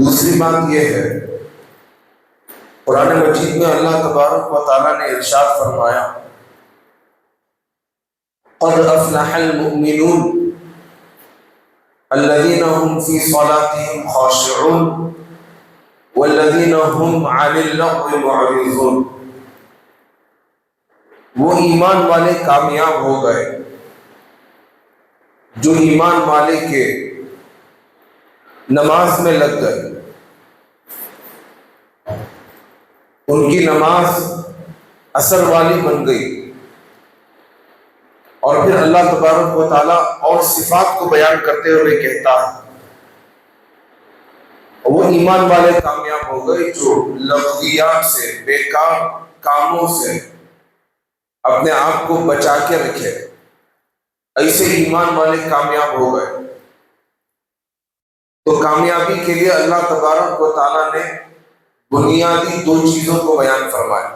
دوسری بات یہ ہے، قرآن مجید میں اللہ تبارک و تعالیٰ نے ارشاد فرمایا قد افلح المؤمنون الذين هم في صلاتهم خاشعون والذين هم عن اللغو معرضون۔ وہ ایمان والے کامیاب ہو گئے جو ایمان والے کے نماز میں لگ گئے، ان کی نماز اثر والی بن گئی۔ اور پھر اللہ تبارک و تعالیٰ اور صفات کو بیان کرتے ہوئے کہتا ہے وہ ایمان والے کامیاب ہو گئے جو لغویات سے، بیکار کاموں سے اپنے آپ کو بچا کے رکھے، ایسے ایمان والے کامیاب ہو گئے۔ تو کامیابی کے لیے اللہ تبارک و تعالیٰ نے بنیادی دو چیزوں کو بیان فرمایا۔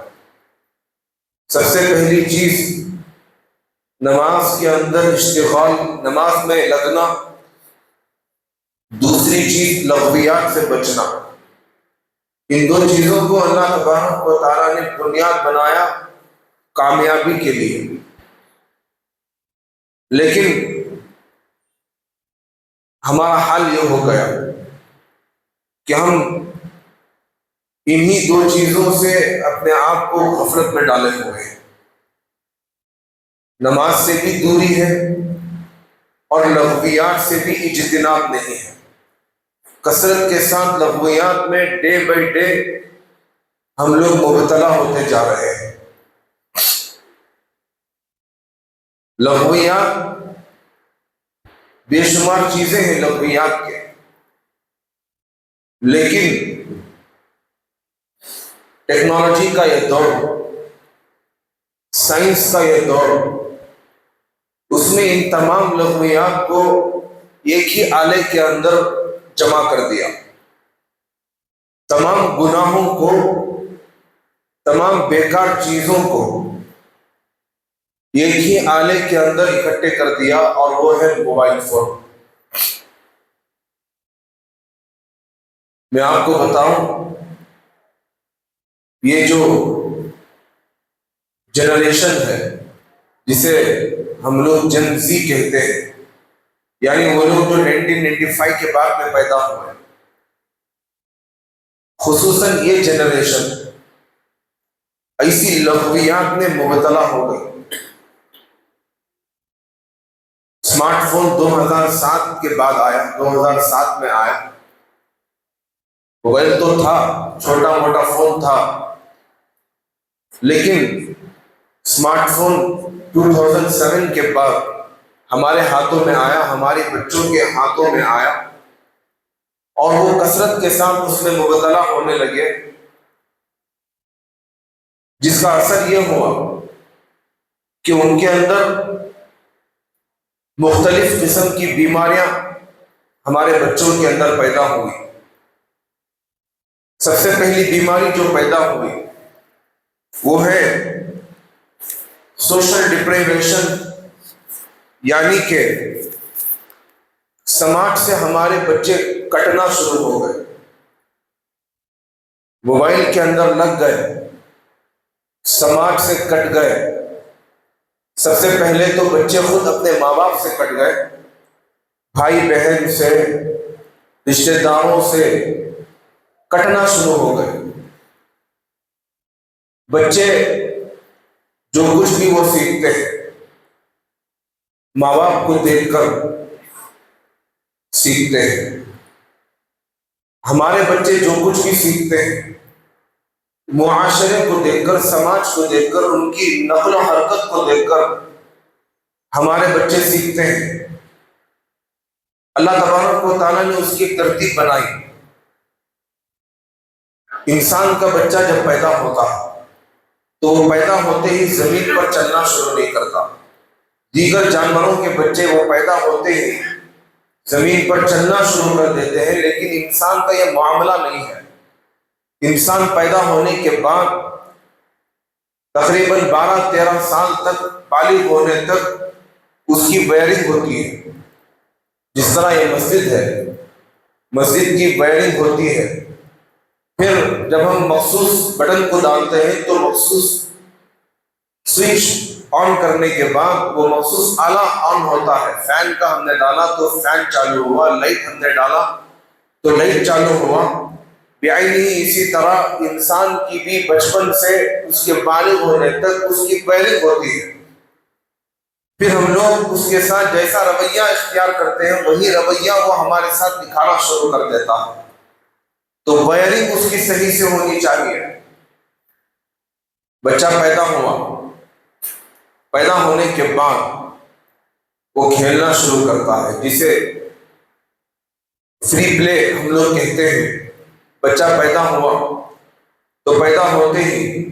سب سے پہلی چیز نماز کے اندر اشتغال، نماز میں لگنا، دوسری چیز لغویات سے بچنا۔ ان دو چیزوں کو اللہ تبارک و تعالیٰ نے بنیاد بنایا کامیابی کے لیے۔ لیکن ہمارا حال یہ ہو گیا کہ ہم انہی دو چیزوں سے اپنے آپ کو غفلت میں ڈالے ہوئے ہیں۔ نماز سے بھی دوری ہے اور لغویات سے بھی اجتناب نہیں ہے۔ کثرت کے ساتھ لغویات میں ڈے بائی ڈے ہم لوگ مبتلا ہوتے جا رہے ہیں۔ لغویات بے شمار چیزیں ہیں لغویات کے، لیکن ٹیکنالوجی کا یہ دور، سائنس کا یہ دور، اس میں ان تمام لغویات کو ایک ہی آلے کے اندر جمع کر دیا۔ تمام گناہوں کو، تمام بیکار چیزوں کو ایک ہی آلے کے اندر اکٹھے کر دیا، اور وہ ہے موبائل فون۔ میں آپ کو بتاؤں، یہ جو جنریشن ہے جسے ہم لوگ جن زی کہتے ہیں، یعنی وہ لوگ جو 1995 کے بعد میں پیدا ہوئے، خصوصاً یہ جنریشن ایسی لغویات میں مبتلا ہو گئی۔ اسمارٹ فون 2007 کے بعد آیا، 2007 میں آیا۔ موبائل تو تھا، چھوٹا موٹا فون تھا، لیکن اسمارٹ فون 2007 کے بعد ہمارے ہاتھوں میں آیا، ہمارے بچوں کے ہاتھوں میں آیا، اور وہ کثرت کے ساتھ اس میں مبتلا ہونے لگے، جس کا اثر یہ ہوا کہ ان کے اندر مختلف قسم کی بیماریاں ہمارے بچوں کے اندر پیدا ہوئی۔ سب سے پہلی بیماری جو پیدا ہوئی وہ ہے سوشل ڈپریویشن، یعنی کہ سماج سے ہمارے بچے کٹنا شروع ہو گئے، موبائل کے اندر لگ گئے، سماج سے کٹ گئے۔ سب سے پہلے تو بچے خود اپنے ماں باپ سے کٹ گئے، بھائی بہن سے، رشتہ داروں سے کٹنا شروع ہو گئے۔ بچے جو کچھ بھی وہ سیکھتے ہیں ماں باپ کو دیکھ کر سیکھتے ہیں۔ ہمارے بچے جو کچھ بھی سیکھتے ہیں معاشرے کو دیکھ کر، سماج کو دیکھ کر، ان کی نقل و حرکت کو دیکھ کر ہمارے بچے سیکھتے ہیں۔ اللہ تبارک و تعالیٰ نے اس کی ایک ترتیب بنائی۔ انسان کا بچہ جب پیدا ہوتا تو وہ پیدا ہوتے ہی زمین پر چلنا شروع نہیں کرتا۔ دیگر جانوروں کے بچے وہ پیدا ہوتے ہی زمین پر چلنا شروع کر دیتے ہیں، لیکن انسان کا یہ معاملہ نہیں ہے۔ انسان پیدا ہونے کے بعد تقریباً 12-13 سال تک، بالغ ہونے تک اس کی ویئرنگ ہوتی ہے۔ جس طرح یہ مسجد ہے، مسجد کی وائرنگ ہوتی ہے، پھر جب ہم مخصوص بٹن کو ڈالتے ہیں تو مخصوص سوئچ آن کرنے کے بعد وہ مخصوص آلہ آن ہوتا ہے. فین کا ہم نے ڈالا تو فین چالو ہوا، لائٹ ہم نے ڈالا تو لائٹ چالو ہوا. بعینی اسی طرح انسان کی بھی بچپن سے اس کے بالغ ہونے تک اس کی وائرنگ ہوتی ہے. پھر ہم لوگ اس کے ساتھ جیسا رویہ اختیار کرتے ہیں وہی رویہ وہ ہمارے ساتھ دکھانا شروع کر دیتا ہے. تو وائرنگ اس کی صحیح سے ہونی چاہیے. بچہ پیدا ہوا، پیدا ہونے کے بعد وہ کھیلنا شروع کرتا ہے، جسے فری پلے ہم لوگ کہتے ہیں. بچہ پیدا ہوا تو پیدا ہوتے ہی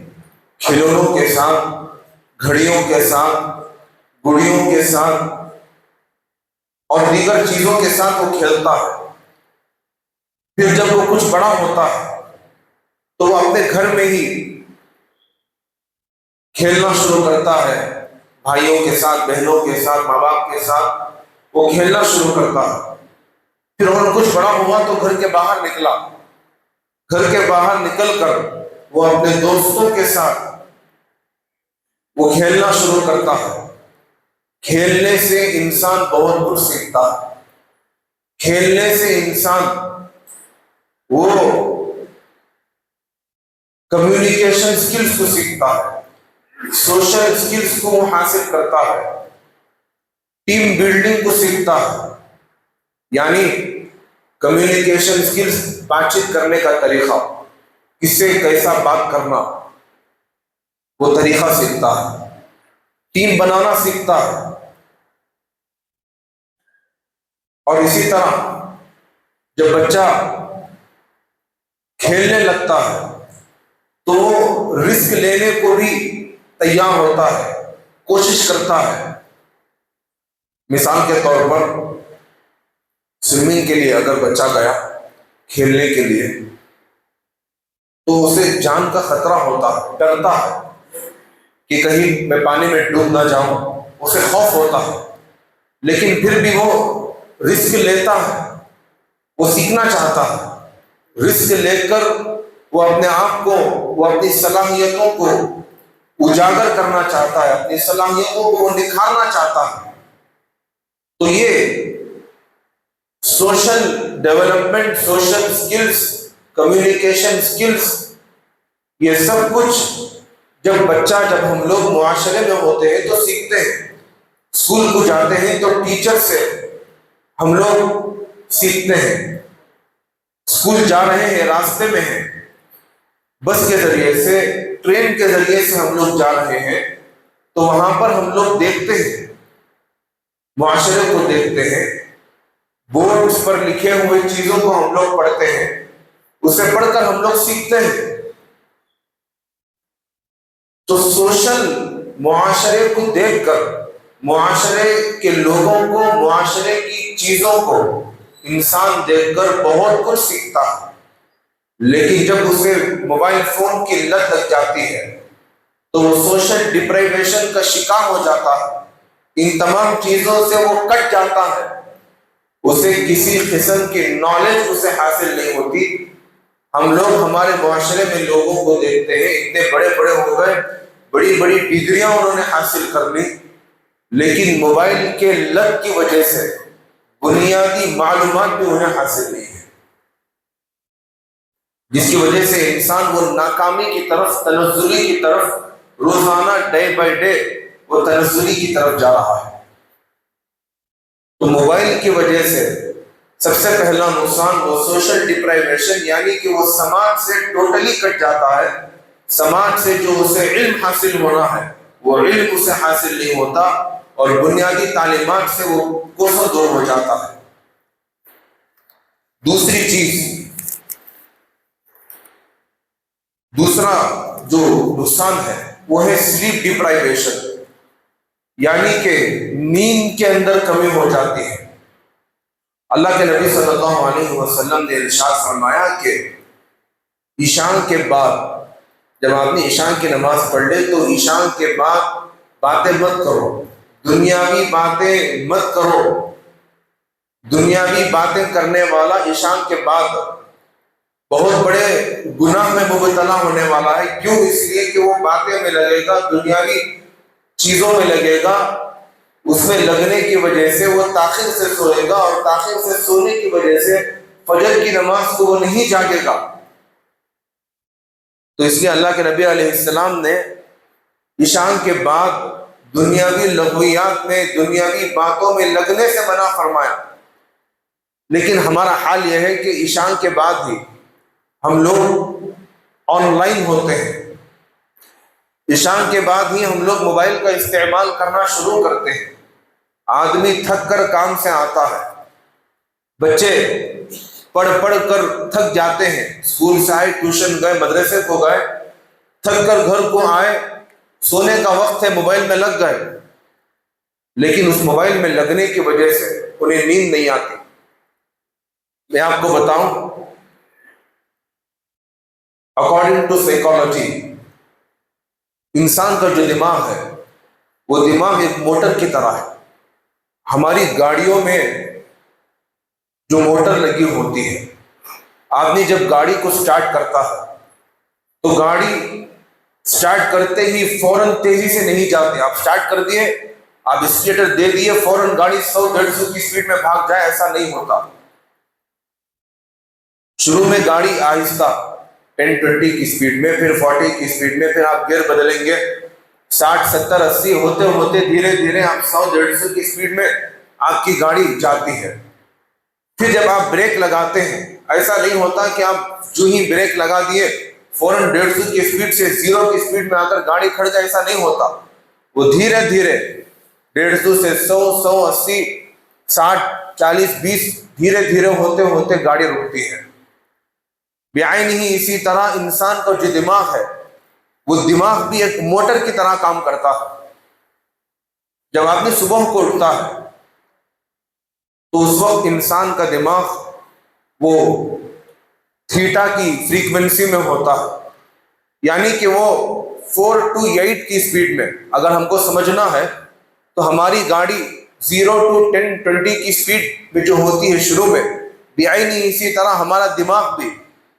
کھلونوں کے ساتھ، گھڑیوں کے ساتھ، گڑیوں کے ساتھ اور دیگر چیزوں کے ساتھ وہ کھیلتا ہے. پھر جب وہ کچھ بڑا ہوتا ہے تو وہ اپنے گھر میں ہی کھیلنا شروع کرتا ہے، بھائیوں کے ساتھ، بہنوں کے ساتھ، ماں باپ کے ساتھ وہ کھیلنا شروع کرتا ہے. پھر اور کچھ بڑا ہوا تو گھر کے باہر نکلا، گھر کے باہر نکل کر وہ اپنے دوستوں کے ساتھ وہ کھیلنا شروع کرتا ہے. کھیلنے سے انسان بہت کچھ سیکھتا ہے. کھیلنے سے انسان وہ کمیونیکیشن سکلز کو سیکھتا ہے، سوشل سکلز کو وہ حاصل کرتا ہے، ٹیم بلڈنگ کو سیکھتا ہے. یعنی کمیونیکیشن سکلز، بات چیت کرنے کا طریقہ، کس سے کیسا بات کرنا، وہ طریقہ سیکھتا ہے. ٹیم بنانا سیکھتا ہے. اور اسی طرح جب بچہ کھیلنے لگتا ہے تو وہ رسک لینے کو بھی تیار ہوتا ہے، کوشش کرتا ہے. مثال کے طور پر سوئمنگ کے لیے اگر بچہ گیا کھیلنے کے لیے تو اسے جان کا خطرہ ہوتا ہے، ڈرتا ہے کہ کہیں میں پانی میں ڈوب نہ جاؤں، اسے خوف ہوتا ہے. لیکن پھر بھی وہ رسک لیتا ہے، وہ سیکھنا چاہتا ہے. رسک لے کر وہ اپنے آپ کو، وہ اپنی صلاحیتوں کو اجاگر کرنا چاہتا ہے، اپنی صلاحیتوں کو وہ نکھارنا چاہتا ہے. تو یہ social development, social skills, communication skills, یہ سب کچھ جب ہم لوگ معاشرے میں ہوتے ہیں تو سیکھتے ہیں. اسکول کو جاتے ہیں تو ٹیچر سے ہم لوگ سیکھتے ہیں. اسکول جا رہے ہیں، راستے میں ہیں، بس کے ذریعے سے، ٹرین کے ذریعے سے ہم لوگ جا رہے ہیں تو وہاں پر ہم لوگ دیکھتے ہیں، معاشرے کو دیکھتے ہیں، بورڈز پر لکھے ہوئے چیزوں کو ہم لوگ پڑھتے ہیں، اسے پڑھ کر ہم لوگ سیکھتے ہیں. تو سوشل معاشرے کو دیکھ کر، معاشرے کے لوگوں کو، معاشرے کی چیزوں کو انسان دیکھ کر بہت کچھ سیکھتا ہے. لیکن جب اسے موبائل فون کی لت لگ جاتی ہے تو وہ سوشل ڈپرائیویشن کا شکار ہو جاتا ہے. ان تمام چیزوں سے وہ کٹ جاتا ہے، اسے کسی قسم کی نالج اسے حاصل نہیں ہوتی. ہم لوگ ہمارے معاشرے میں لوگوں کو دیکھتے ہیں، اتنے بڑے بڑے ہو گئے، بڑی بڑی ڈگریاں انہوں نے حاصل کر لی، لیکن موبائل کے لت کی وجہ سے بنیادی معلومات بھی انہیں حاصل نہیں ہے، جس کی وجہ سے انسان وہ ناکامی کی طرف، تنزلی کی طرف، روزانہ ڈے بائی ڈے وہ تنزلی کی طرف جا رہا ہے. تو موبائل کی وجہ سے سب سے پہلا نقصان وہ سوشل ڈپرائیویشن، یعنی کہ وہ سماج سے ٹوٹلی کٹ جاتا ہے. سماج سے جو اسے علم حاصل ہونا ہے وہ علم اسے حاصل نہیں ہوتا، اور بنیادی تعلیمات سے وہ کوسوں دور ہو جاتا ہے. دوسری چیز، دوسرا جو نقصان ہے وہ ہے سلیپ ڈپرائیویشن، یعنی کہ نیند کے اندر کمی ہو جاتی ہے. اللہ کے نبی صلی اللہ علیہ وسلم نے ارشاد فرمایا کہ عشاء کے بعد، جب آپ نے عشاء کی نماز پڑھ لے تو عشاء کے بعد باتیں مت کرو، دنیاوی باتیں مت کرو، دنیاوی باتیں کرنے والا عشاء کے بعد بہت بڑے گناہ میں مبتلا ہونے والا ہے۔ کیوں؟ اس لیے کہ وہ باتیں میں لگے گا، دنیاوی چیزوں میں لگے گا، اس میں لگنے کی وجہ سے وہ تاخیر سے سوئے گا، اور تاخیر سے سونے کی وجہ سے فجر کی نماز کو وہ نہیں جاگے گا۔ تو اس لیے اللہ کے نبی علیہ السلام نے عشاء کے بعد دنیاوی لغویات میں، دنیاوی باتوں میں لگنے سے منع فرمایا۔ لیکن ہمارا حال یہ ہے کہ عشاء کے بعد ہی ہم لوگ آن لائن ہوتے ہیں، عشاء کے بعد ہی ہم لوگ موبائل کا استعمال کرنا شروع کرتے ہیں۔ آدمی تھک کر کام سے آتا ہے، بچے پڑھ پڑھ کر تھک جاتے ہیں، اسکول سے آئے، ٹیوشن گئے، مدرسے کو گئے، تھک کر گھر کو آئے، سونے کا وقت ہے، موبائل میں لگ گئے، لیکن اس موبائل میں لگنے کی وجہ سے انہیں نیند نہیں آتی۔ میں آپ کو بتاؤں، اکارڈنگ ٹو سائیکالوجی، انسان کا جو دماغ ہے وہ دماغ ایک موٹر کی طرح ہے۔ ہماری گاڑیوں میں جو موٹر لگی ہوتی ہے، آدمی جب گاڑی کو سٹارٹ کرتا ہے تو گاڑی سٹارٹ کرتے ہی فوراً تیزی سے نہیں جاتے۔ آپ سٹارٹ کر دیے، آپ اسکیٹر دے دیے، فوراً گاڑی 100-150 کی سپیڈ میں بھاگ جائے، ایسا نہیں ہوتا۔ شروع میں گاڑی آہستہ 10-20 کی سپیڈ میں، پھر 40 کی سپیڈ میں، پھر آپ گیئر بدلیں گے، 60-70-80 ہوتے ہوتے دھیرے دھیرے آپ 100-150 کی سپیڈ میں آپ کی گاڑی جاتی ہے۔ پھر جب آپ بریک لگاتے ہیں، ایسا نہیں ہوتا کہ آپ جو ہی بریک لگا دیے فوراً 150 کی سپیڈ سے 0 کی سپیڈ میں آ کر گاڑی کھڑ جائے، ایسا نہیں ہوتا۔ وہ دھیرے دھیرے 150 سے 100، 180، 60، 40، 20 دھیرے دھیرے ہوتے ہوتے گاڑی رکتی ہے۔ بعین ہی اسی طرح انسان کا جو دماغ ہے وہ دماغ بھی ایک موٹر کی طرح کام کرتا ہے۔ جب آدمی صبح کو اٹھتا ہے تو اس وقت انسان کا دماغ وہ تھیٹا کی فریکوینسی میں ہوتا ہے، یعنی کہ وہ 4 to 8 کی سپیڈ میں۔ اگر ہم کو سمجھنا ہے تو ہماری گاڑی 0 to 10-20 کی سپیڈ میں جو ہوتی ہے شروع میں، بعین ہی اسی طرح ہمارا دماغ بھی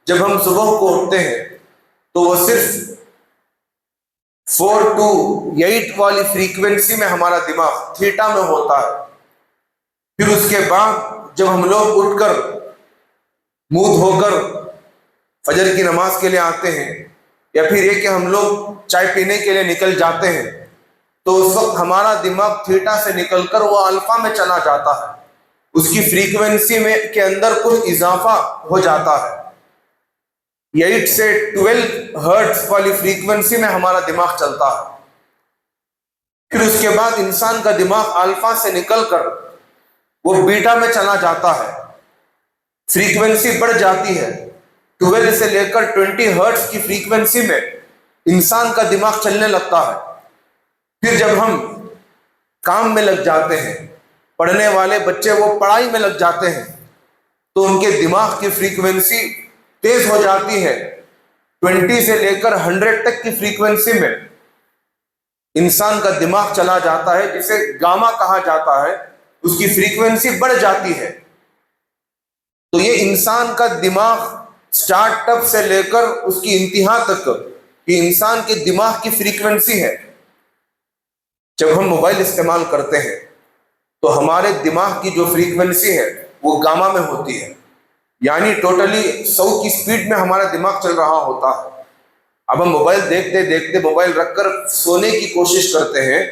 جب ہم صبح کو اٹھتے ہیں تو وہ صرف 4 to 8 والی فریکوینسی میں ہمارا دماغ تھیٹا میں ہوتا ہے۔ پھر اس کے بعد جب ہم لوگ اٹھ کر منہ دھو کر فجر کی نماز کے لیے آتے ہیں، یا پھر یہ کہ ہم لوگ چائے پینے کے لیے نکل جاتے ہیں، تو اس وقت ہمارا دماغ تھیٹا سے نکل کر وہ الفا میں چلا جاتا ہے، اس کی فریکوینسی میں کے اندر کچھ اضافہ ہو جاتا ہے۔ 8 سے 12 ہرٹز والی فریکوینسی میں ہمارا دماغ چلتا ہے۔ پھر اس کے بعد انسان کا دماغ الفا سے نکل کر وہ بیٹا میں چلا جاتا ہے، فریکوینسی بڑھ جاتی ہے، 12 سے لے کر 20 ہرٹز کی فریکوینسی میں انسان کا دماغ چلنے لگتا ہے۔ پھر جب ہم کام میں لگ جاتے ہیں، پڑھنے والے بچے وہ پڑھائی میں لگ جاتے ہیں، تو ان کے دماغ کی فریکوینسی تیز ہو جاتی ہے، 20 سے لے کر 100 تک کی فریکوینسی میں انسان کا دماغ چلا جاتا ہے، جسے گاما کہا جاتا ہے، اس کی فریکوینسی بڑھ جاتی ہے۔ تو یہ انسان کا دماغ سٹارٹ اپ سے لے کر اس کی انتہا تک یہ انسان کے دماغ کی فریکوینسی ہے۔ جب ہم موبائل استعمال کرتے ہیں تو ہمارے دماغ کی جو فریکوینسی ہے وہ گاما میں ہوتی ہے، یعنی ٹوٹلی 100 کی سپیڈ میں ہمارا دماغ چل رہا ہوتا ہے۔ اب ہم موبائل دیکھتے دیکھتے موبائل رکھ کر سونے کی کوشش کرتے ہیں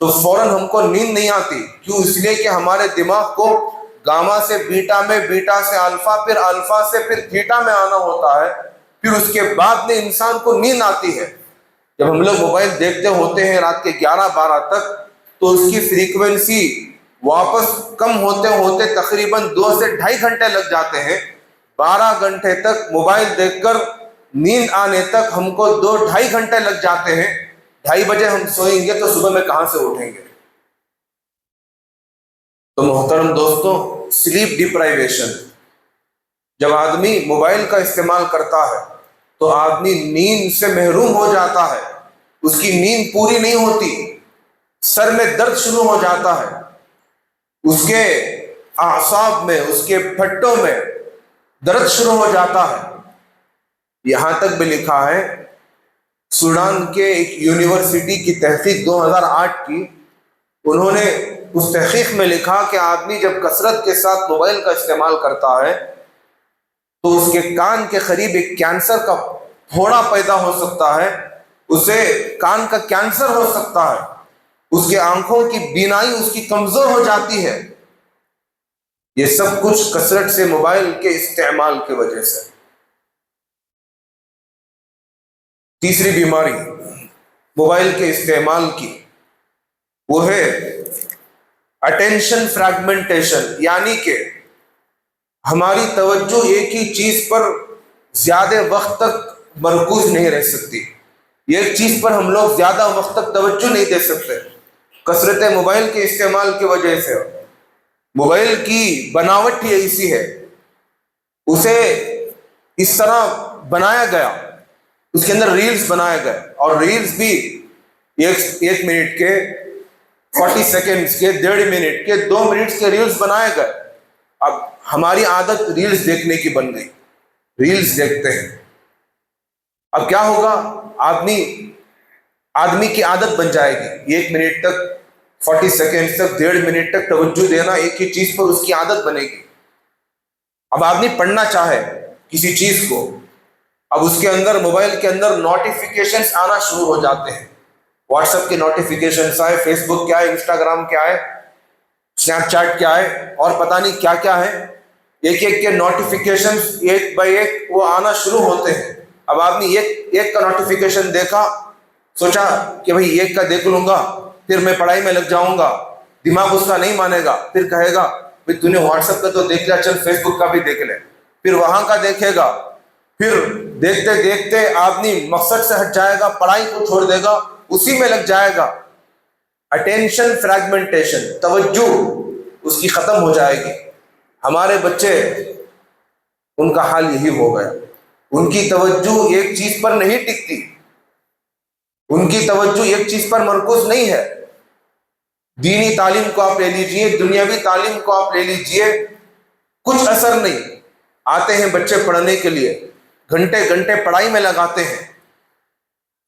تو فوراً ہم کو نیند نہیں آتی۔ کیوں؟ اس لیے کہ ہمارے دماغ کو گاما سے بیٹا میں، بیٹا سے الفا، پھر الفا سے پھر تھیٹا میں آنا ہوتا ہے، پھر اس کے بعد میں انسان کو نیند آتی ہے۔ جب ہم لوگ موبائل دیکھتے ہوتے ہیں رات کے 11-12 تک تو اس کی فریکوینسی واپس کم ہوتے ہوتے تقریباً 2 سے 2.5 گھنٹے لگ جاتے ہیں۔ 12 گھنٹے تک موبائل دیکھ کر نیند آنے تک ہم کو 2-2.5 گھنٹے لگ جاتے ہیں۔ 2:30 بجے ہم سوئیں گے تو صبح میں کہاں سے اٹھیں گے؟ تو محترم دوستوں، سلیپ ڈپرائیویشن، جب آدمی موبائل کا استعمال کرتا ہے تو آدمی نیند سے محروم ہو جاتا ہے، اس کی نیند پوری نہیں ہوتی، سر میں درد شروع ہو جاتا ہے، اس کے اعصاب میں، اس کے پھٹوں میں درد شروع ہو جاتا ہے۔ یہاں تک بھی لکھا ہے، سوڈان کے ایک یونیورسٹی کی تحقیق 2008 کی، انہوں نے اس تحقیق میں لکھا کہ آدمی جب کثرت کے ساتھ موبائل کا استعمال کرتا ہے تو اس کے کان کے قریب ایک کینسر کا پھوڑا پیدا ہو سکتا ہے، اسے کان کا کینسر ہو سکتا ہے، اس کے آنکھوں کی بینائی اس کی کمزور ہو جاتی ہے۔ یہ سب کچھ کثرت سے موبائل کے استعمال کی وجہ سے۔ تیسری بیماری موبائل کے استعمال کی، وہ ہے اٹینشن فریگمنٹیشن، یعنی کہ ہماری توجہ ایک ہی چیز پر زیادہ وقت تک مرکوز نہیں رہ سکتی، ایک چیز پر ہم لوگ زیادہ وقت تک توجہ نہیں دے سکتے کثرت موبائل کے استعمال کی وجہ سے۔ موبائل کی بناوٹ ہی ایسی ہے، اسے اس طرح بنایا گیا، اس کے اندر ریلز بنائے گئے، اور ریلز بھی ایک منٹ کے، 40 سیکنڈز کے، 1.5 منٹ کے، 2 منٹ کے ریلز بنائے گئے۔ اب ہماری عادت ریلز دیکھنے کی بن گئی، ریلز دیکھتے ہیں۔ اب کیا ہوگا، آدمی کی عادت بن جائے گی، 1 منٹ تک، 40 سیکنڈ تک، 1.5 منٹ تک توجہ دینا ایک ہی چیز پر، اس کی عادت بنے گی۔ اب آدمی پڑھنا چاہے کسی چیز کو، اب اس کے اندر، موبائل کے اندر نوٹیفیکیشنز آنا شروع ہو جاتے ہیں، واٹس ایپ کے نوٹیفیکیشنز آئے، فیس بک کیا ہے، انسٹاگرام کیا ہے، اسنیپ چیٹ کیا ہے، اور پتہ نہیں کیا کیا ہے، ایک ایک کے نوٹیفیکیشنز ایک بائی ایک وہ آنا شروع ہوتے ہیں۔ اب آدمی ایک کا نوٹیفیکیشن دیکھا، سوچا کہ بھئی ایک کا دیکھ لوں گا، پھر میں پڑھائی میں لگ جاؤں گا، دماغ اس کا نہیں مانے گا، پھر کہے گا بھئی تو نے واٹس ایپ کا تو دیکھ لیا، چل فیس بک کا بھی دیکھ لے، پھر وہاں کا دیکھے گا، پھر دیکھتے دیکھتے آدمی مقصد سے ہٹ جائے گا، پڑھائی کو چھوڑ دے گا، اسی میں لگ جائے گا۔ اٹینشن فریگمنٹیشن، توجہ اس کی ختم ہو جائے گی۔ ہمارے بچے، ان کا حال یہی ہو گیا، ان کی توجہ ایک چیز پر نہیں ٹکتی، ان کی توجہ ایک چیز پر مرکوز نہیں ہے۔ دینی تعلیم کو آپ لے لیجئے، دنیاوی تعلیم کو آپ لے لیجئے، کچھ اثر نہیں۔ آتے ہیں بچے پڑھنے کے لیے، گھنٹے گھنٹے پڑھائی میں لگاتے ہیں،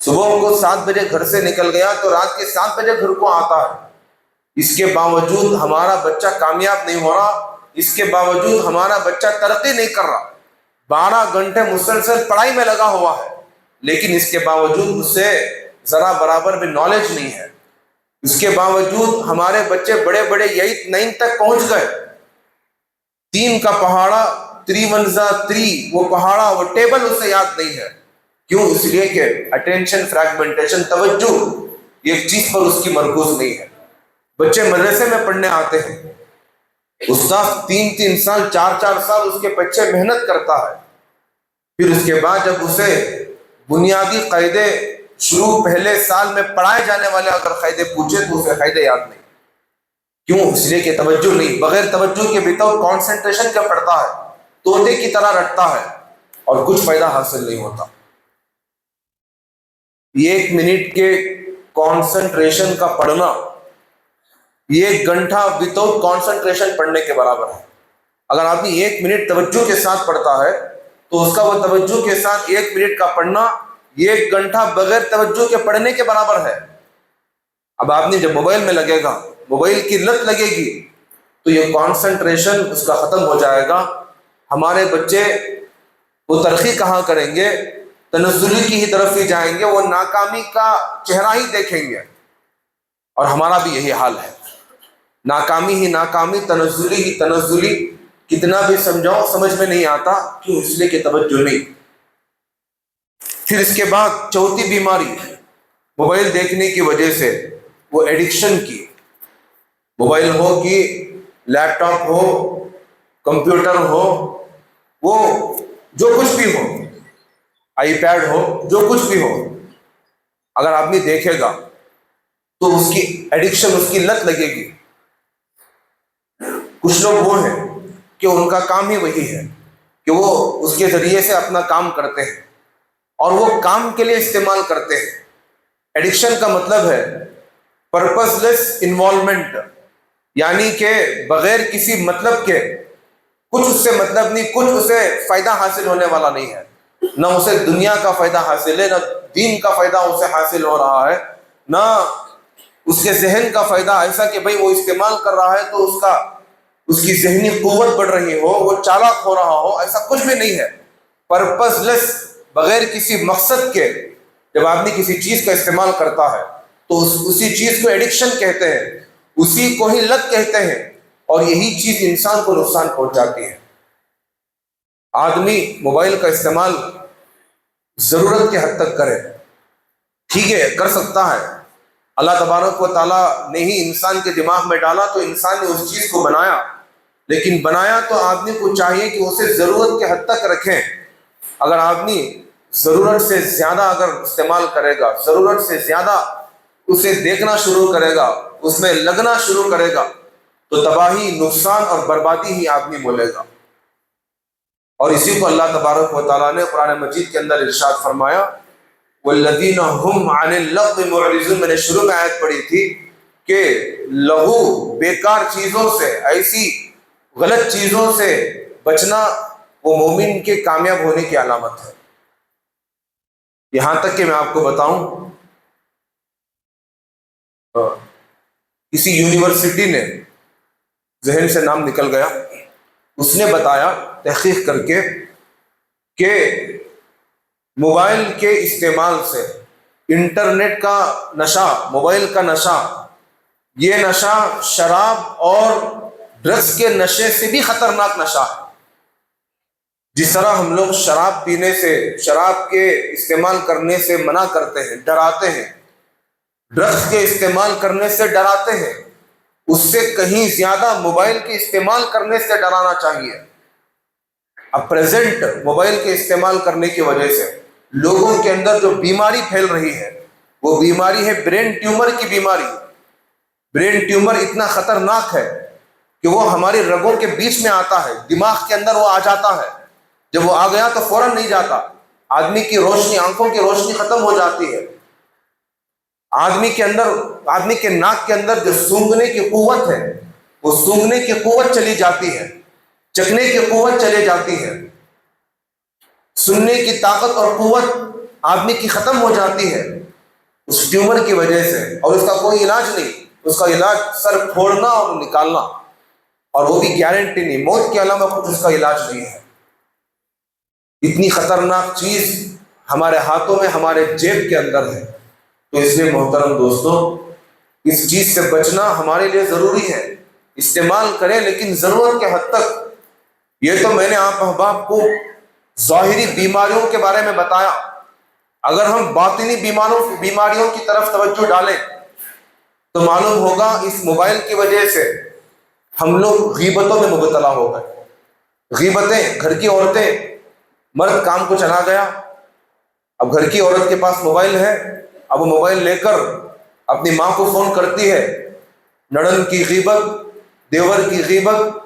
صبح کو 7 بجے گھر سے نکل گیا تو رات کے 7 بجے گھر کو آتا ہے۔ اس کے باوجود ہمارا بچہ کامیاب نہیں ہو رہا، اس کے باوجود ہمارا بچہ ترقی نہیں کر رہا، 12 گھنٹے مسلسل پڑھائی میں لگا ہوا ہے، لیکن اس کے باوجود اس سے ذرا برابر بھی نالج نہیں ہے۔ اس کے باوجود ہمارے بچے بڑے بڑے 8 9 تک پہنچ گئے، 3 کا پہاڑا، 3 1 3، وہ پہاڑا، وہ ٹیبل اسے یاد نہیں ہے۔ کیوں؟ اس لیے کہ اٹینشن فریگمنٹیشن، توجہ ایک چیز پر اس کی مرکوز نہیں ہے۔ بچے مدرسے میں پڑھنے آتے ہیں، استاد 3 سال 4 سال اس کے بچے محنت کرتا ہے، پھر اس کے بعد جب اسے بنیادی قاعدے شروع پہلے سال میں پڑھائے جانے والے اگر قاعدے پوچھے تو اسے قاعدے یاد نہیں۔ کیوں؟ اس لیے کہ توجہ نہیں، بغیر توجہ کے وداؤٹ کانسنٹریشن کا پڑھتا ہے، طوطے کی طرح رٹتا ہے، اور کچھ فائدہ حاصل نہیں ہوتا۔ 1 منٹ کے کانسنٹریشن کا پڑھنا 1 گھنٹہ وداؤٹ کانسنٹریشن پڑھنے کے برابر ہے۔ اگر آدمی 1 منٹ توجہ کے ساتھ پڑھتا ہے تو اس کا وہ توجہ کے ساتھ 1 منٹ کا پڑھنا 1 گھنٹہ بغیر توجہ کے پڑھنے کے برابر ہے۔ اب آدمی جب موبائل میں لگے گا، موبائل کی لت لگے گی، تو یہ کانسنٹریشن اس کا ختم ہو جائے گا۔ ہمارے بچے وہ ترقی کہاں کریں گے؟ تنزلی کی ہی طرف ہی جائیں گے، وہ ناکامی کا چہرہ ہی دیکھیں گے، اور ہمارا بھی یہی حال ہے، ناکامی ہی ناکامی، تنزلی ہی تنزلی، کتنا بھی سمجھاؤ سمجھ میں نہیں آتا۔ کیوں؟ اس لیے کہ توجہ نہیں۔ پھر اس کے بعد چوتھی بیماری موبائل دیکھنے کی وجہ سے، وہ ایڈکشن کی، موبائل ہو کہ لیپ ٹاپ ہو، کمپیوٹر ہو، وہ جو کچھ بھی ہو، آئی پیڈ ہو، جو کچھ بھی ہو، اگر آدمی دیکھے گا تو اس کی ایڈکشن، اس کی لت لگے گی۔ کچھ لوگ وہ ہیں کہ ان کا کام ہی وہی ہے کہ وہ اس کے ذریعے سے اپنا کام کرتے ہیں، اور وہ کام کے لیے استعمال کرتے ہیں۔ ایڈکشن کا مطلب ہے پرپز لیس انوالومنٹ، یعنی کہ بغیر کسی مطلب کے، کچھ اس سے مطلب نہیں، کچھ اسے فائدہ حاصل ہونے والا نہیں ہے، نہ اسے دنیا کا فائدہ حاصل ہے، نہ دین کا فائدہ اسے حاصل ہو رہا ہے، نہ اس کے ذہن کا فائدہ ایسا کہ بھئی وہ استعمال کر رہا ہے تو اس کی ذہنی قوت بڑھ رہی ہو، وہ چالاک ہو رہا ہو، ایسا کچھ بھی نہیں ہے۔ پرپس لیس، بغیر کسی مقصد کے جب آدمی کسی چیز کا استعمال کرتا ہے تو اسی چیز کو ایڈکشن کہتے ہیں، اسی کو ہی لت کہتے ہیں، اور یہی چیز انسان کو نقصان پہنچاتی ہے۔ آدمی موبائل کا استعمال ضرورت کے حد تک کرے، ٹھیک ہے کر سکتا ہے، اللہ تبارک و تعالیٰ نے ہی انسان کے دماغ میں ڈالا تو انسان نے اس چیز کو بنایا، لیکن بنایا تو آدمی کو چاہیے کہ اسے ضرورت کے حد تک رکھیں۔ اگر آدمی ضرورت سے زیادہ اگر استعمال کرے گا، ضرورت سے زیادہ اسے دیکھنا شروع کرے گا، اس میں لگنا شروع کرے گا، تو تباہی، نقصان اور بربادی ہی آدمی مولے گا۔ اور اسی کو اللہ تبارک و تعالیٰ نے قرآن مجید کے اندر ارشاد فرمایا، والذین هم عن اللغو معرضون، میں نے شروع میں آیت پڑھی تھی کہ لغو، بیکار چیزوں سے، ایسی غلط چیزوں سے بچنا وہ مومن کے کامیاب ہونے کی علامت ہے۔ یہاں تک کہ میں آپ کو بتاؤں، کسی یونیورسٹی نے، ذہن سے نام نکل گیا، اس نے بتایا تحقیق کر کے کہ موبائل کے استعمال سے انٹرنیٹ کا نشہ، موبائل کا نشہ، یہ نشہ شراب اور ڈرگس کے نشے سے بھی خطرناک نشہ ہے۔ جس طرح ہم لوگ شراب پینے سے، شراب کے استعمال کرنے سے منع کرتے ہیں، ڈراتے ہیں، ڈرگس کے استعمال کرنے سے ڈراتے ہیں، اس سے کہیں زیادہ موبائل کے استعمال کرنے سے ڈرانا چاہیے۔ اب پریزنٹ موبائل کے استعمال کرنے کی وجہ سے لوگوں کے اندر جو بیماری پھیل رہی ہے، وہ بیماری ہے برین ٹیومر کی بیماری۔ برین ٹیومر اتنا خطرناک ہے کہ وہ ہماری رگوں کے بیچ میں آتا ہے، دماغ کے اندر وہ آ جاتا ہے، جب وہ آ گیا تو فوراً نہیں جاتا، آدمی کی روشنی، آنکھوں کی روشنی ختم ہو جاتی ہے، آدمی کے اندر، آدمی کے ناک کے اندر جو سونگھنے کی قوت ہے، وہ سونگھنے کی قوت چلی جاتی ہے، چکھنے کی قوت چلی جاتی ہے، سننے کی طاقت اور قوت آدمی کی ختم ہو جاتی ہے اس ٹیومر کی وجہ سے، اور اس کا کوئی علاج نہیں، اس کا علاج سر پھوڑنا اور نکالنا، اور وہ بھی گارنٹی نہیں، موت کے علاوہ کچھ اس کا علاج نہیں ہے۔ اتنی خطرناک چیز ہمارے ہاتھوں میں، ہمارے جیب کے اندر ہے، تو اس لیے محترم دوستو، اس چیز سے بچنا ہمارے لیے ضروری ہے۔ استعمال کریں لیکن ضرورت کے حد تک۔ یہ تو میں نے آپ احباب کو ظاہری بیماریوں کے بارے میں بتایا، اگر ہم باطنی بیماریوں کی طرف توجہ ڈالیں تو معلوم ہوگا اس موبائل کی وجہ سے ہم لوگ غیبتوں میں مبتلا ہو گئے۔ غیبتیں، گھر کی عورتیں، مرد کام کو چلا گیا، اب گھر کی عورت کے پاس موبائل ہے، اب وہ موبائل لے کر اپنی ماں کو فون کرتی ہے، نڑند کی غیبت، دیور کی غیبت،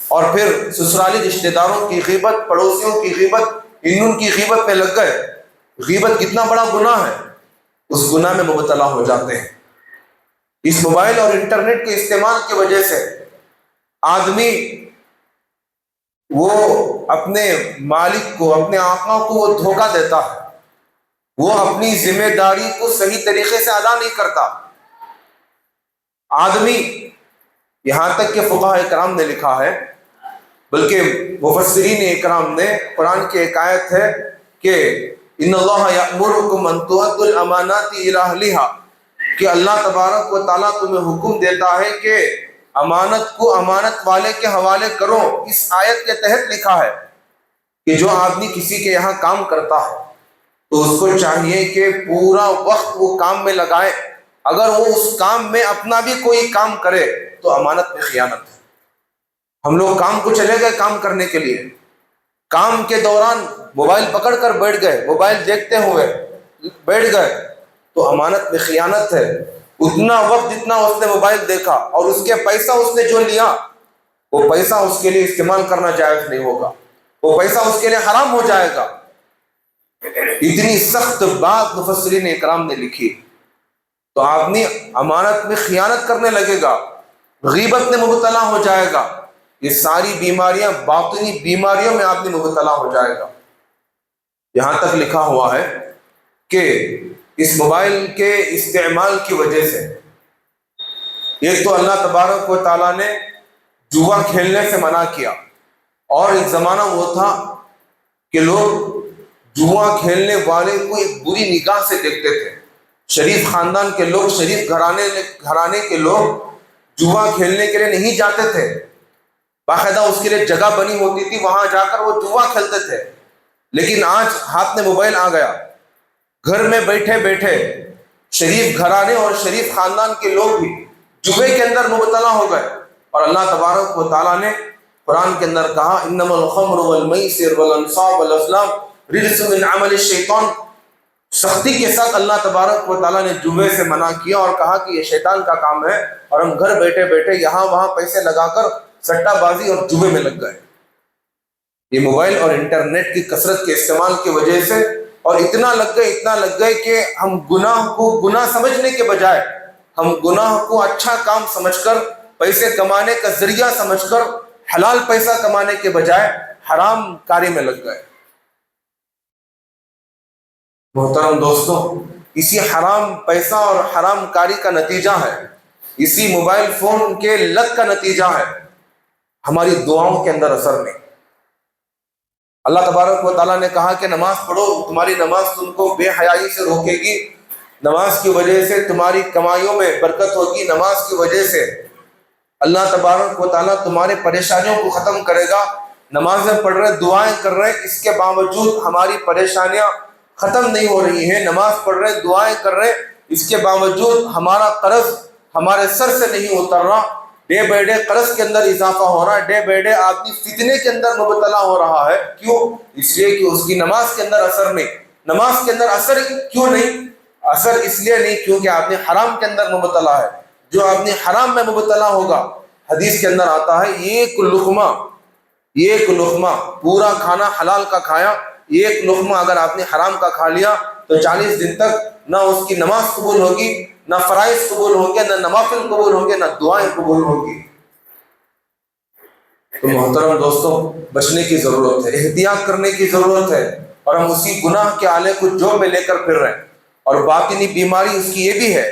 اور پھر سسرالی رشتہ داروں کی غیبت، پڑوسیوں کی غیبت، ان کی غیبت میں لگ گئے۔ غیبت کتنا بڑا گناہ ہے، اس گناہ میں مبتلا ہو جاتے ہیں۔ اس موبائل اور انٹرنیٹ کے استعمال کی وجہ سے آدمی وہ اپنے مالک کو، اپنے آقا کو وہ دھوکہ دیتا ہے، وہ اپنی ذمہ داری کو صحیح طریقے سے ادا نہیں کرتا۔ آدمی، یہاں تک کہ فقہاء اکرام نے لکھا ہے، بلکہ مفسرین اکرام نے، قرآن کی ایک آیت ہے کہ ان اللہ یأمرکم ان تؤدوا الامانات الی اہلھا، کہ اللہ تبارک و تعالیٰ تمہیں حکم دیتا ہے کہ امانت کو امانت والے کے حوالے کرو۔ اس آیت کے تحت لکھا ہے کہ جو آدمی کسی کے یہاں کام کرتا ہے تو اس کو چاہیے کہ پورا وقت وہ کام میں لگائے، اگر وہ اس کام میں اپنا بھی کوئی کام کرے تو امانت میں خیانت ہے۔ ہم لوگ کام کو چلے گئے کام کرنے کے لیے، کام کے دوران موبائل پکڑ کر بیٹھ گئے، موبائل دیکھتے ہوئے بیٹھ گئے، تو امانت میں خیانت ہے۔ اتنا وقت جتنا اس نے موبائل دیکھا اور اس کے پیسہ اس نے جو لیا، وہ پیسہ اس کے لیے استعمال کرنا جائز نہیں ہوگا، وہ پیسہ اس کے لیے حرام ہو جائے گا۔ اتنی سخت بات مفسرین اکرام نے لکھی، تو آدمی امانت میں خیانت کرنے لگے گا، غیبت میں مبتلا ہو جائے گا، یہ ساری بیماریاں باطنی بیماریوں میں آدمی مبتلا ہو جائے گا۔ یہاں تک لکھا ہوا ہے کہ اس موبائل کے استعمال کی وجہ سے ایک تو اللہ تبارک و تعالیٰ نے جوا کھیلنے سے منع کیا، اور ایک زمانہ وہ تھا کہ لوگ جوا کھیلنے والے کو ایک بری نگاہ سے دیکھتے تھے۔ شریف خاندان کے لوگ، شریف گھرانے کے لوگ جوا کھیلنے کے لیے نہیں جاتے تھے، باقاعدہ اس کے لیے جگہ بنی ہوتی تھی، وہاں جا کر وہ جوا کھیلتے تھے۔ لیکن آج ہاتھ میں موبائل آ گیا، گھر میں بیٹھے بیٹھے شریف گھرانے اور شریف خاندان کے لوگ بھی جوے کے اندر مبتلا ہو گئے۔ اور اللہ تبارک و تعالیٰ نے قرآن کے اندر کہا انما الخمر والمیسر والانصاب والازلام رجس من عمل الشیطان، سختی کے ساتھ اللہ تبارک و تعالیٰ نے جوے سے منع کیا اور کہا کہ یہ شیطان کا کام ہے، اور ہم گھر بیٹھے بیٹھے یہاں وہاں پیسے لگا کر سٹہ بازی اور جوے میں لگ گئے۔ یہ موبائل اور انٹرنیٹ کی کثرت کے استعمال کی وجہ سے اور اتنا لگ گئے کہ ہم گناہ کو گناہ سمجھنے کے بجائے ہم گناہ کو اچھا کام سمجھ کر، پیسے کمانے کا ذریعہ سمجھ کر، حلال پیسہ کمانے کے بجائے حرام کاری میں لگ گئے۔ محترم دوستو، اسی حرام پیسہ اور حرام کاری کا نتیجہ ہے، اسی موبائل فون کے لت کا نتیجہ ہے ہماری دعاؤں کے اندر اثر نہیں۔ اللہ تبارک و تعالیٰ نے کہا کہ نماز پڑھو، تمہاری نماز تم کو بے حیائی سے روکے گی، نماز کی وجہ سے تمہاری کمائیوں میں برکت ہوگی، نماز کی وجہ سے اللہ تبارک و تعالیٰ تمہارے پریشانیوں کو ختم کرے گا۔ نمازیں پڑھ رہے، دعائیں کر رہے، اس کے باوجود ہماری پریشانیاں ختم نہیں ہو رہی ہیں، نماز پڑھ رہے، دعائیں کر رہے، اس کے باوجود ہمارا قرض ہمارے سر سے نہیں اتر رہا، ڈے بائی ڈے قرض کے اندر اضافہ ہو رہا ہے، ڈے بائی ڈے آدمی فتنے کے اندر مبتلا ہو رہا ہے۔ کیوں؟ اس لیے کہ اس کی نماز کے اندر اثر نہیں۔ نماز کے اندر اثر کیوں نہیں؟ اثر اس لیے نہیں کیونکہ آدمی حرام کے اندر مبتلا ہے۔ جو آدمی حرام میں مبتلا ہوگا، حدیث کے اندر آتا ہے ایک لقمہ پورا کھانا حلال کا کھایا، ایک لقمہ اگر آپ نے حرام کا کھا لیا تو 40 دن تک نہ اس کی نماز قبول ہوگی، نہ فرائض قبول ہوں گے، نہ نوافل قبول ہوں گے، نہ دعائیں قبول ہوں گی۔ تو محترم دوستوں، بچنے کی ضرورت ہے، احتیاط کرنے کی ضرورت ہے، اور ہم اسی گناہ کے آلے کو جوب میں لے کر پھر رہے ہیں۔ اور باطنی بیماری اس کی یہ بھی ہے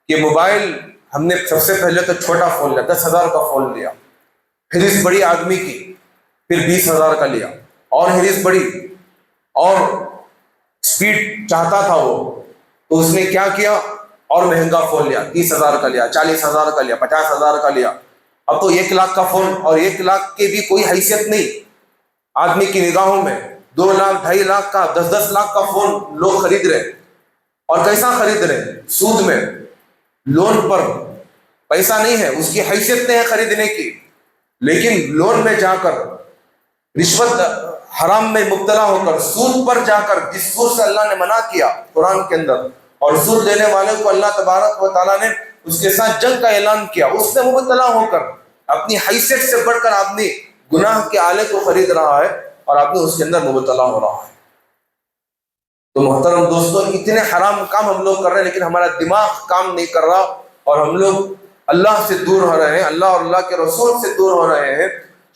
کہ موبائل ہم نے سب سے پہلے تو چھوٹا فون لیا، 10,000 کا فون لیا، پھر اس بڑی آدمی کی، پھر 20,000 کا لیا، اور ہرس بڑی، اور سپیڈ چاہتا تھا وہ، تو اس نے کیا کیا، اور مہنگا فون لیا، 30,000 کا لیا، 40,000 کا لیا، 50,000 کا لیا۔ اب تو 1 لاکھ کا فون، اور 1 لاکھ کی بھی کوئی حیثیت نہیں آدمی کی نگاہوں میں، 2 لاکھ 2.5 لاکھ کا، 10 لاکھ کا فون لوگ خرید رہے، اور کیسا خرید رہے؟ سود میں، لون پر، پیسہ نہیں ہے، اس کی حیثیت نہیں ہے خریدنے کی، لیکن لون میں جا کر، رشوت حرام میں مبتلا ہو کر، سود پر جا کر، جس سود سے اللہ نے منع کیا قرآن کے اندر، اور سود دینے والے کو اللہ تبارک و تعالیٰ نے اس کے ساتھ جنگ کا اعلان کیا، اس میں مبتلا ہو کر اپنی حیثیت سے بڑھ کر آدمی گناہ کے آلے کو خرید رہا ہے، اور آدمی اس کے اندر مبتلا ہو رہا ہے۔ تو محترم دوستوں، اتنے حرام کام ہم لوگ کر رہے ہیں، لیکن ہمارا دماغ کام نہیں کر رہا، اور ہم لوگ اللہ سے دور ہو رہے ہیں، اللہ اور اللہ کے رسول سے دور ہو رہے ہیں۔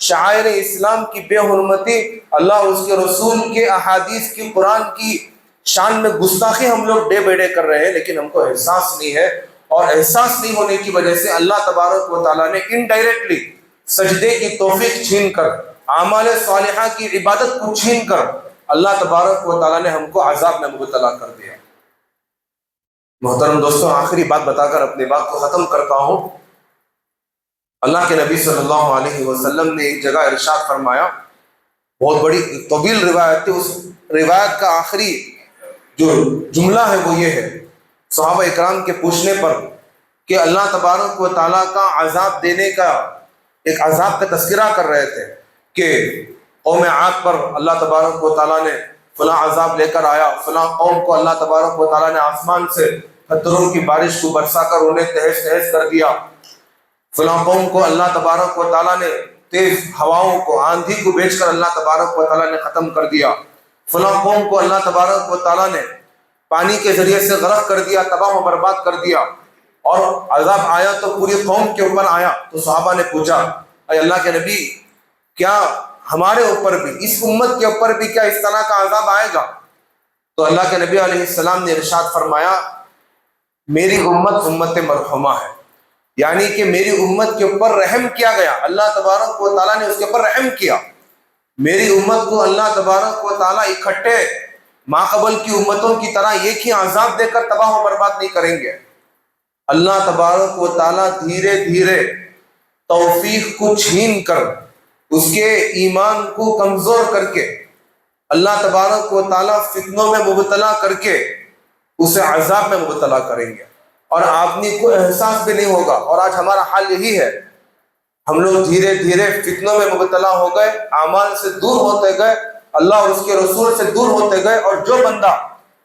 شعائر اسلام کی بے حرمتی، اللہ اور اس کے رسول کے احادیث کی، قرآن کی شان میں گستاخی ہم لوگ ڈے بائی ڈے کر رہے ہیں، لیکن ہم کو احساس نہیں ہے، اور احساس نہیں ہونے کی وجہ سے اللہ تبارک و تعالیٰ نے انڈائریکٹلی سجدے کی توفیق چھین کر، اعمال صالحہ کی عبادت کو چھین کر، اللہ تبارک و تعالیٰ نے ہم کو عذاب میں مبتلا کر دیا۔ محترم دوستوں، آخری بات بتا کر اپنی بات کو ختم کرتا ہوں۔ اللہ کے نبی صلی اللہ علیہ وسلم نے ایک جگہ ارشاد فرمایا، بہت بڑی طویل روایت تھی، اس روایت کا آخری جو جملہ ہے وہ یہ ہے، صحابہ اکرام کے پوچھنے پر کہ اللہ تبارک و تعالیٰ کا عذاب دینے کا، ایک عذاب کا تذکرہ کر رہے تھے کہ قوم عاد پر اللہ تبارک و تعالیٰ نے فلاں عذاب لے کر آیا، فلاں قوم کو اللہ تبارک و تعالیٰ نے آسمان سے پتھروں کی بارش کو برسا کر انہیں تہس تہس کر دیا، فلاں قوم کو اللہ تبارک و تعالیٰ نے تیز ہواؤں کو، آندھی کو بیچ کر اللہ تبارک و تعالیٰ نے ختم کر دیا، فلاں قوم کو اللہ تبارک و تعالیٰ نے پانی کے ذریعے سے غرق کر دیا، تباہ و برباد کر دیا، اور عذاب آیا تو پوری قوم کے اوپر آیا تو صحابہ نے پوچھا اے اللہ کے نبی کیا ہمارے اوپر بھی اس امت کے اوپر بھی کیا اس طرح کا عذاب آئے گا؟ تو اللہ کے نبی علیہ السلام نے ارشاد فرمایا میری امت امت مرحومہ ہے، یعنی کہ میری امت کے اوپر رحم کیا گیا، اللہ تبارک و تعالیٰ نے اس کے اوپر رحم کیا۔ میری امت کو اللہ تبارک و تعالیٰ اکٹھے ماقبل کی امتوں کی طرح ایک ہی عذاب دے کر تباہ و برباد نہیں کریں گے۔ اللہ تبارک و تعالیٰ دھیرے دھیرے توفیق کو چھین کر اس کے ایمان کو کمزور کر کے اللہ تبارک و تعالیٰ فتنوں میں مبتلا کر کے اسے عذاب میں مبتلا کریں گے، اور آدمی کو احساس بھی نہیں ہوگا۔ اور آج ہمارا حال یہی ہے، ہم لوگ دھیرے دھیرے فتنوں میں مبتلا ہو گئے، اعمال سے دور ہوتے گئے، اللہ اور اس کے رسول سے دور ہوتے گئے، اور جو بندہ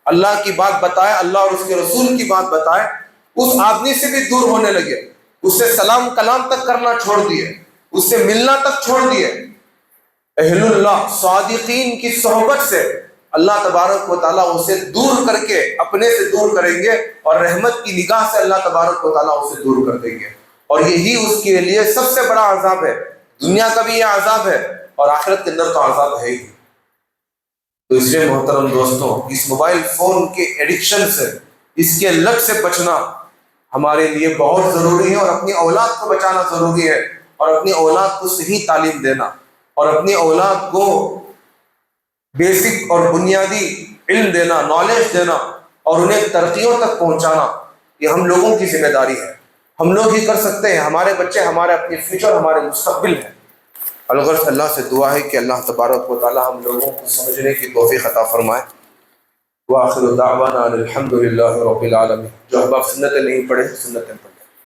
اللہ کی بات بتائے، اللہ اور اس کے رسول کی بات بتائے، اس آدمی سے بھی دور ہونے لگے، اس سے سلام کلام تک کرنا چھوڑ دیے، اس سے ملنا تک چھوڑ دیے۔ اہل اللہ صادقین کی صحبت سے اللہ تبارک و تعالیٰ اسے دور کر کے اپنے سے دور کریں گے، اور رحمت کی نگاہ سے اللہ تبارک و تعالیٰ اسے دور کر دیں گے، اور یہی اس کے لیے سب سے بڑا عذاب ہے۔ دنیا کا بھی یہ عذاب ہے اور آخرت کے اندر تو عذاب ہے ہی۔ تو اس لیے محترم دوستوں، اس موبائل فون کے ایڈکشن سے، اس کے لت سے بچنا ہمارے لیے بہت ضروری ہے، اور اپنی اولاد کو بچانا ضروری ہے، اور اپنی اولاد کو صحیح تعلیم دینا، اور اپنی اولاد کو بیسک اور بنیادی علم دینا، نالج دینا، اور انہیں ترقیوں تک پہنچانا، یہ ہم لوگوں کی ذمہ داری ہے۔ ہم لوگ ہی کر سکتے ہیں، ہمارے بچے ہمارے اپنے فیوچر، ہمارے مستقبل ہیں۔ الغرض اللہ سے دعا ہے کہ اللہ تبارک و تعالی ہم لوگوں کو سمجھنے کی توفیق عطا فرمائے۔ وآخر دعوانا الحمدللہ رب العالمین۔ جو احباب سنتیں نہیں پڑھے سنتیں پڑھیں۔